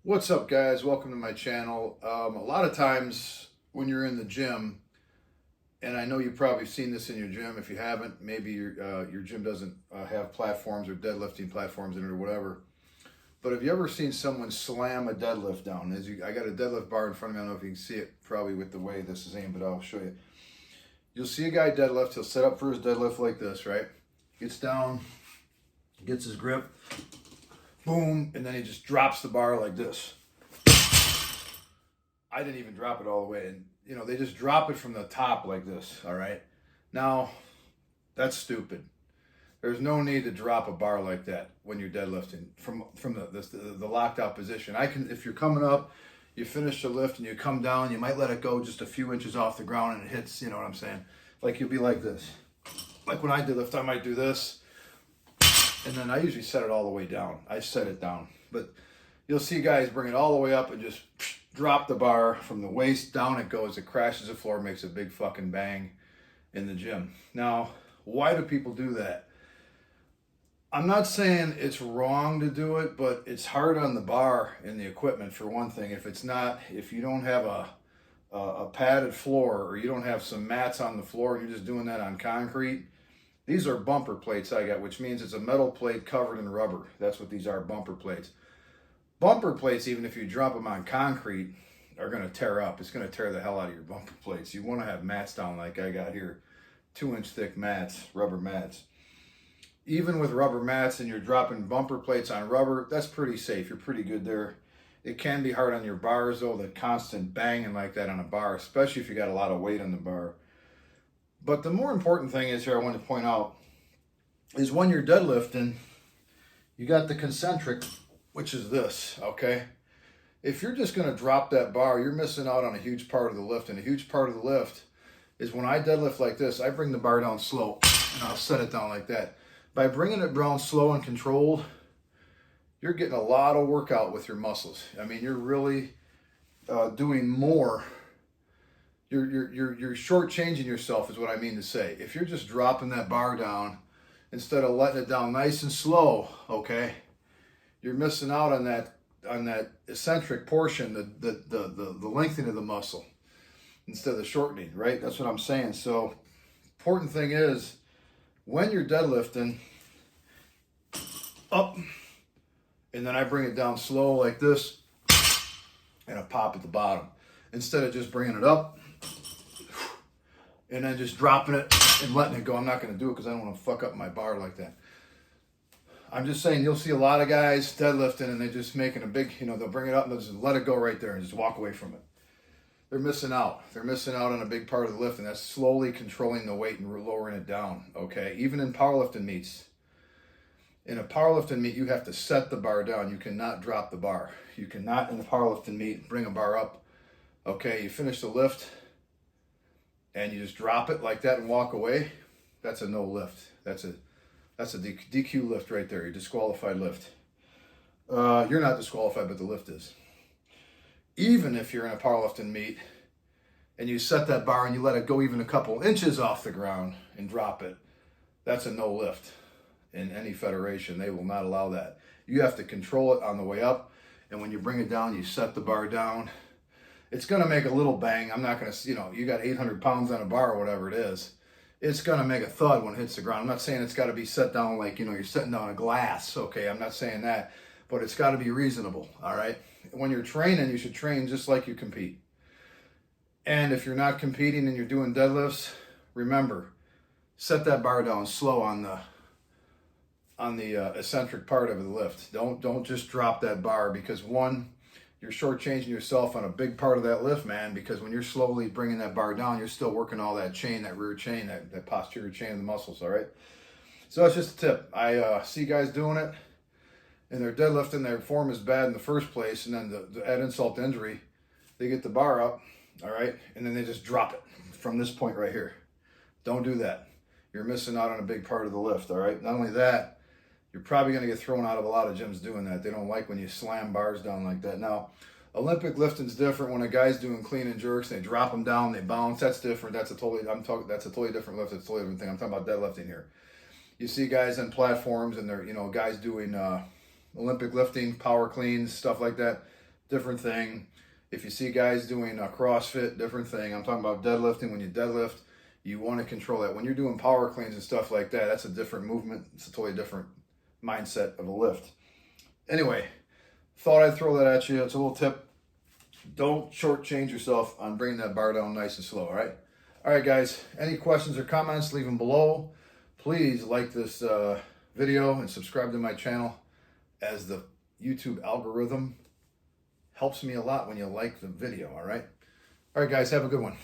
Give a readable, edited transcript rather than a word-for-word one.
What's up, guys? Welcome to my channel. A lot of times when you're in the gym, and I know you've probably seen this in your gym. If you haven't, maybe your gym doesn't have platforms or deadlifting platforms in it or whatever. But have you ever seen someone slam a deadlift down? I got a deadlift bar in front of me. I don't know if you can see it probably with the way this is aimed, but I'll show you. You'll see a guy deadlift. He'll set up for his deadlift like this, right? Gets down, gets his grip, boom, and then he just drops the bar like this. I didn't even drop it all the way. And, they just drop it from the top like this, all right? Now, that's stupid. There's no need to drop a bar like that when you're deadlifting from the locked out position. If you're coming up, you finish the lift and you come down, you might let it go just a few inches off the ground and it hits, you know what I'm saying? Like you'll be like this. Like when I deadlift, I might do this. And then I usually set it all the way down. I set it down. But you'll see guys bring it all the way up and just drop the bar from the waist down. It goes, it crashes the floor, makes a big fucking bang in the gym. Now, why do people do that? I'm not saying it's wrong to do it, but it's hard on the bar and the equipment for one thing. If you don't have a padded floor or you don't have some mats on the floor and you're just doing that on concrete, these are bumper plates I got, which means it's a metal plate covered in rubber. That's what these are, bumper plates. Bumper plates, even if you drop them on concrete, are going to tear up. It's going to tear the hell out of your bumper plates. You want to have mats down like I got here, 2-inch thick mats, rubber mats. Even with rubber mats and you're dropping bumper plates on rubber, that's pretty safe. You're pretty good there. It can be hard on your bars though, the constant banging like that on a bar, especially if you got a lot of weight on the bar. But the more important thing is here I want to point out is when you're deadlifting, you got the eccentric, which is this, okay? If you're just going to drop that bar, you're missing out on a huge part of the lift. And a huge part of the lift is when I deadlift like this, I bring the bar down slow and I'll set it down like that. By bringing it down slow and controlled, you're getting a lot of workout with your muscles. I mean, you're really doing more. You're shortchanging yourself is what I mean to say. If you're just dropping that bar down instead of letting it down nice and slow, okay, you're missing out on that eccentric portion, the lengthening of the muscle instead of shortening, right? That's what I'm saying. So important thing is when you're deadlifting up and then I bring it down slow like this and I pop at the bottom instead of just bringing it up and then just dropping it and letting it go. I'm not going to do it because I don't want to fuck up my bar like that. I'm just saying you'll see a lot of guys deadlifting and they're just making a big, they'll bring it up and they'll just let it go right there and just walk away from it. They're missing out. They're missing out on a big part of the lift, and that's slowly controlling the weight and lowering it down, okay? Even in powerlifting meets. In a powerlifting meet, you have to set the bar down. You cannot drop the bar. You cannot, in the powerlifting meet, bring a bar up, okay? You finish the lift, and you just drop it like that and walk away. That's a no lift. That's a DQ lift right there. You're disqualified lift. You're not disqualified, but the lift is. Even if you're in a powerlifting meet and you set that bar and you let it go even a couple inches off the ground and drop it, that's a no lift in any federation. They will not allow that. You have to control it on the way up, and when you bring it down, you set the bar down. It's going to make a little bang. I'm not going to, you got 800 pounds on a bar or whatever it is. It's going to make a thud when it hits the ground. I'm not saying it's got to be set down like, you're setting down a glass, okay? I'm not saying that, but it's got to be reasonable, all right? When you're training, you should train just like you compete. And if you're not competing and you're doing deadlifts, remember, set that bar down slow on the eccentric part of the lift. Don't just drop that bar because one, you're shortchanging yourself on a big part of that lift, man, because when you're slowly bringing that bar down, you're still working all that chain, that rear chain, that posterior chain of the muscles, all right? So that's just a tip. I see guys doing it, and they're deadlifting, their form is bad in the first place, and then the add insult to injury, they get the bar up, all right, and then they just drop it from this point right here. Don't do that. You're missing out on a big part of the lift, all right? Not only that, you're probably going to get thrown out of a lot of gyms doing that. They don't like when you slam bars down like that. Now, Olympic lifting's different. When a guy's doing clean and jerks, they drop them down, they bounce. That's different. That's a totally different lift. That's a totally different thing. I'm talking about deadlifting here. You see guys on platforms and they're, guys doing Olympic lifting, power cleans, stuff like that. different thing. If you see guys doing a CrossFit, different thing. I'm talking about deadlifting. When you deadlift, you want to control that. When you're doing power cleans and stuff like that, that's a different movement. It's a totally different mindset of a lift. Anyway, thought I'd throw that at you. It's a little tip. Don't shortchange yourself on bringing that bar down nice and slow, all right? All right, guys, any questions or comments, leave them below. Please like this video and subscribe to my channel, as the YouTube algorithm helps me a lot when you like the video, all right? All right, guys, have a good one.